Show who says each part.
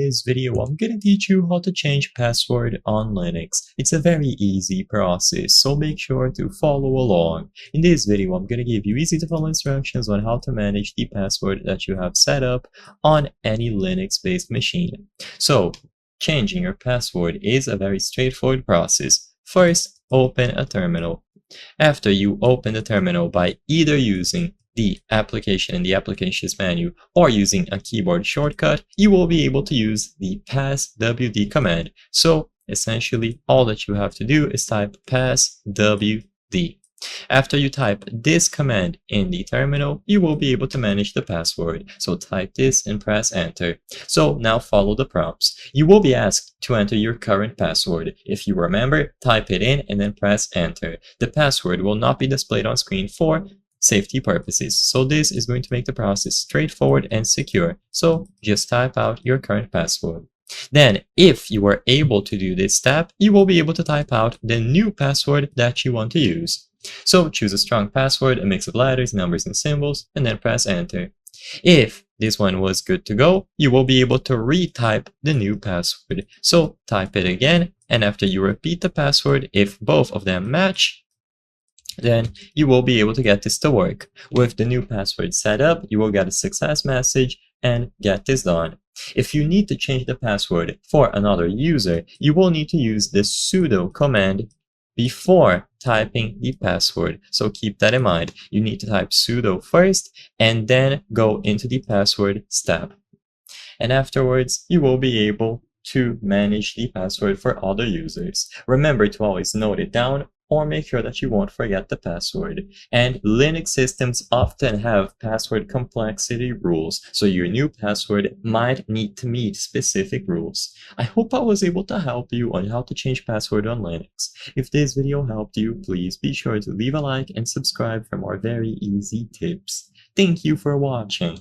Speaker 1: this video, I'm gonna teach you how to change password on Linux. It's a very easy process, so make sure to follow along. In this video, I'm gonna give you easy to follow instructions on how to manage the password that you have set up on any Linux-based machine. So, changing your password is a very straightforward process. First, open a terminal. After you open the terminal by either using the application in the applications menu or using a keyboard shortcut, you will be able to use the passwd command. So essentially all that you have to do is type passwd. After you type this command in the terminal, you will be able to manage the password. So type this and press enter. So now follow the prompts. You will be asked to enter your current password. If you remember, type it in and then press enter. The password will not be displayed on screen for safety purposes. So this is going to make the process straightforward and secure. So just type out your current password. Then, if you are able to do this step, you will be able to type out the new password that you want to use. So choose a strong password, a mix of letters, numbers, and symbols, and then press enter. If this one was good to go, you will be able to retype the new password. So type it again, and after you repeat the password, if both of them match, then you will be able to get this to work. With the new password set up, you will get a success message and get this done. If you need to change the password for another user, you will need to use the sudo command before typing the password. So keep that in mind. You need to type sudo first and then go into the password step. And afterwards, you will be able to manage the password for other users. Remember to always note it down or make sure that you won't forget the password. And Linux systems often have password complexity rules, so your new password might need to meet specific rules. I hope I was able to help you on how to change password on Linux. If this video helped you, please be sure to leave a like and subscribe for more very easy tips. Thank you for watching.